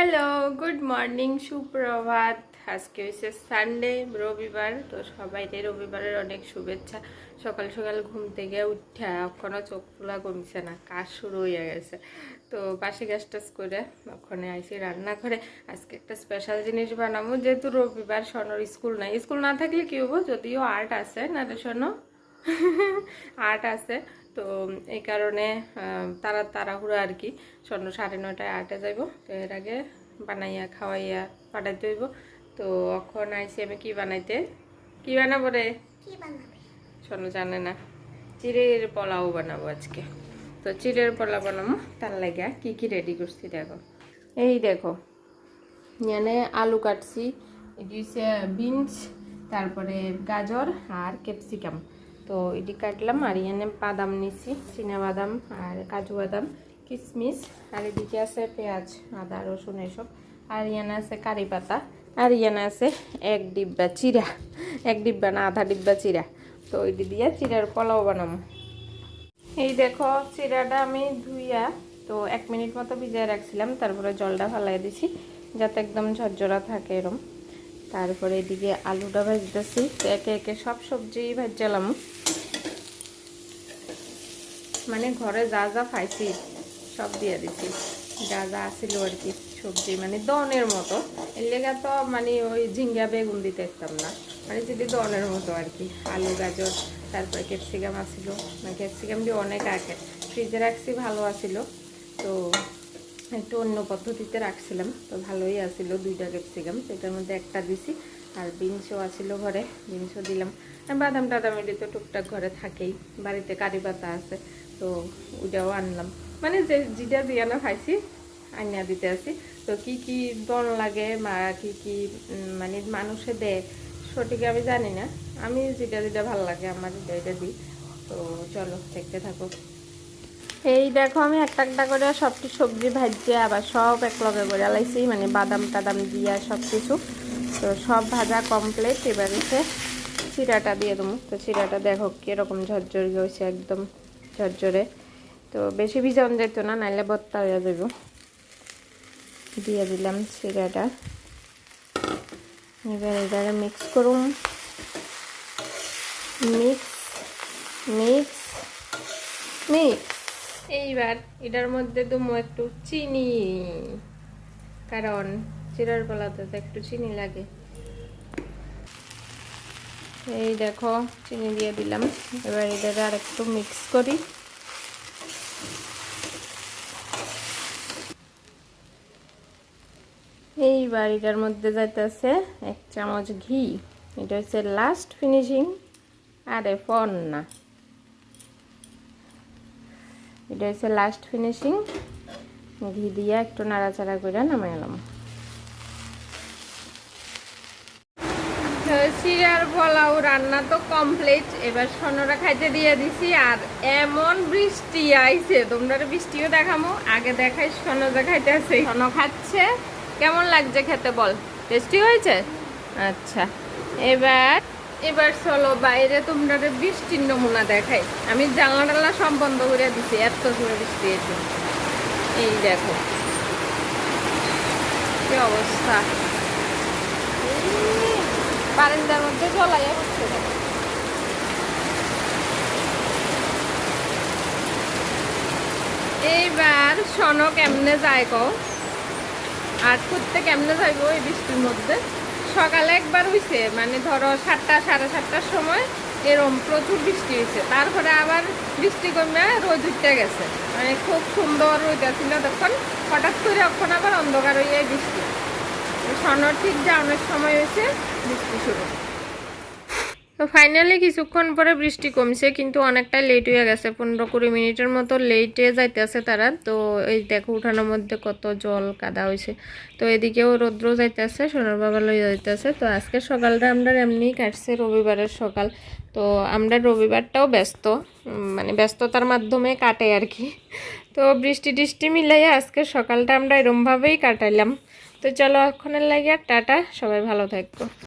Hello, good morning, সুপ্রভাত। আজকে হচ্ছে সানডে, রবিবার। তো সবাইকে রবিবারের অনেক শুভেচ্ছা। সকাল সকাল ঘুম থেকে উঠা এখনো চোখ খোলা কমছে না, কাজ শুরু হয়ে গেছে। তো বাসি গাছ টাছ করে ওখানে আইসি রান্না করে আজকে একটা স্পেশাল জিনিস বানাবো, যেহেতু রবিবার। সনর স্কুল নাই, স্কুল না থাকলে কি হবো, যদিও আর্ট আছে না রে শোনো, আর্ট আছে। তো এই কারণে তাড়াহুড়ো আর কি। 9:30টায় আর্টে যাইব। তো এর আগে বানাইয়া খাওয়াইয়া পাঠাইতে হইব। তো এখন আইসি আমি কি বানাবো রে, শোনো জানে না, চিড়ের পোলাও বানাবো আজকে। তো চিড়ের পোলাও বানাবো, তার লাগে কি কি রেডি করছি দেখো। এই দেখো, এখানে আলু কাটছি, এটি হচ্ছে বিনস, তারপরে গাজর আর ক্যাপসিকাম। তো এটি কাটলাম। আর এখানে বাদাম নিছি, চীনা বাদাম আর কাজু বাদাম, কিশমিশ। আর এদিকে আছে পেঁয়াজ, আদা, রসুন এসব। আর এখানে আছে কারি পাতা। আর এখানে আছে এক ডিব্বা চিরা, এক ডিব্বা না আধা ডিব্বা চিরা। তো এটি দিয়ে চিরার পোলাও বানাবো। এই দেখো, চিরাটা আমি ধুইয়া তো 1 মিনিট মতো ভিজিয়ে রাখছিলাম, তারপরে জলটা ফালাই দিছি যাতে একদম ঝরঝরা থাকে এরম। তারপরে এদিকে আলুটা ভাজতেছি, একে একে সব সবজি ভাজলাম। মানে ঘরে যা যা পাইছি সব দিয়ে দিছি, যা যা আসিল আর কি সবজি, মানে দনের মতো। এর লেগা তো মানে ওই ঝিঙ্গা বেগুন দিতে পারতাম না, মানে যদি দনের মতো আর কি। আলু, গাজর, তারপরে ক্যাপসিকাম আসিল। মানে ক্যাপসিকাম দিয়ে অনেক আগে ফ্রিজে রাখছি, ভালো আসিল। তো একটু অন্য পদ্ধতিতে রাখছিলাম, তো ভালোই আসিল। 2টা ক্যাপসিকাম, সেটার মধ্যে একটা দিছি। আর বিনসও আসিল ঘরে, বিনসও দিলাম। আর বাদাম টাদাম এটি তো টুকটাক ঘরে থাকেই, বাড়িতে কারি পাতা আছে, তো ওটাও আনলাম। মানে যেটা দিয়ে না খাইছি আনিয়া দিতে আসি। তো কি কি দন লাগে মা কি কি মানে মানুষে দেয় সঠিক আমি জানি না, আমি যেটা যেটা ভালো লাগে আমার এটা দিই। তো চলো দেখতে থাকো। এই দেখো, আমি একটা একটা করে সবটি সবজি ভাজিয়ে আবার সব একলগে করে লাইছি, মানে বাদাম টাদাম দিয়া সব কিছু। তো সব ভাজা কমপ্লিট। এবার এসে চিরাটা দিয়ে দেবো। তো চিরাটা দেখো কীরকম ঝরঝরে হয়েছে, একদম ঝরঝরে। তো বেশি ভিজান যেত না, নাইলে বত্তা হয়ে যাব। দিয়ে দিলাম চিরাটা। এবার এবারে মিক্স করুন, মিক্স মিক্স মিক্স। এইবার এটার মধ্যে দেবো একটু চিনি, কারণ চিরার পোলাওতে তো একটু চিনি লাগে। এই দেখো, চিনি দিয়ে দিলাম। এবার এটা আর একটু মিক্স করি। এইবার এটার মধ্যে যাইতেছে 1 চামচ ঘি। এটা হচ্ছে লাস্ট ফিনিশিং। আরে ফোন না, এটা হচ্ছে লাস্ট ফিনিশিং। ঘি দিয়ে একটু নাড়াচাড়া করে নামাইলাম। চিড়ার পোলাও রান্না তো কমপ্লিট। এবার সোনরা খাইতে দিয়ে দিছি। আর এমন বৃষ্টি আইছে, তোমরা বৃষ্টিও দেখামো, আগে দেখাই সোনো যে খাইতে আছে। সোনো খাচ্ছে, কেমন লাগছে খেতে বল? টেস্টি হয়েছে? আচ্ছা, এবার এবার চলো বাইরে তোমরা বৃষ্টির নমুনা দেখাই। আমি জানলা টালা সব বন্ধ করে দিছি, এত জোরে বৃষ্টি এসে। এই দেখো কি অবস্থা, বারান্দার মধ্যে জলাইয়া হচ্ছে। এইবার সনক কেমনে যায় কও, আর করতে কেমনে যাইব এই বৃষ্টির মধ্যে? সকালে একবার হইছে, মানে ধরো 7টা 7:30টার সময় এরম প্রচুর বৃষ্টি হয়েছে। তারপরে আবার বৃষ্টি কমে রোদ উঠতে গেছে, মানে খুব সুন্দর রোদ আছিল তখন। হঠাৎ করে এখন আবার অন্ধকার হয়ে বৃষ্টি। সনর ঠিক যাওয়ানোর সময় হয়েছে বৃষ্টি শুরু। তো ফাইনালি কিছুক্ষণ পরে বৃষ্টি কমছে, কিন্তু অনেকটা লেট হয়ে গেছে, 15-20 মিনিটের মতো লেটে যাইতেছে তারা। তো এই দেখো উঠানোর মধ্যে কত জল কাদা হয়েছে। তো এদিকেও রৌদ্র যাইতেছে, সোনার বাবা লই যাইতেছে। তো আজকে সকালটা আমরা এমনি কাটছে, রবিবারের সকাল। তো আমরা রবিবারটাও ব্যস্ত, মানে ব্যস্ততার মাধ্যমে কাটে আর কি। তো বৃষ্টি টিষ্টি মিলাইয়া আজকে সকালটা আমরা এরমভাবেই কাটাইলাম। তো চলো এখনের লাগে টাটা, সবাই ভালো থাকবো।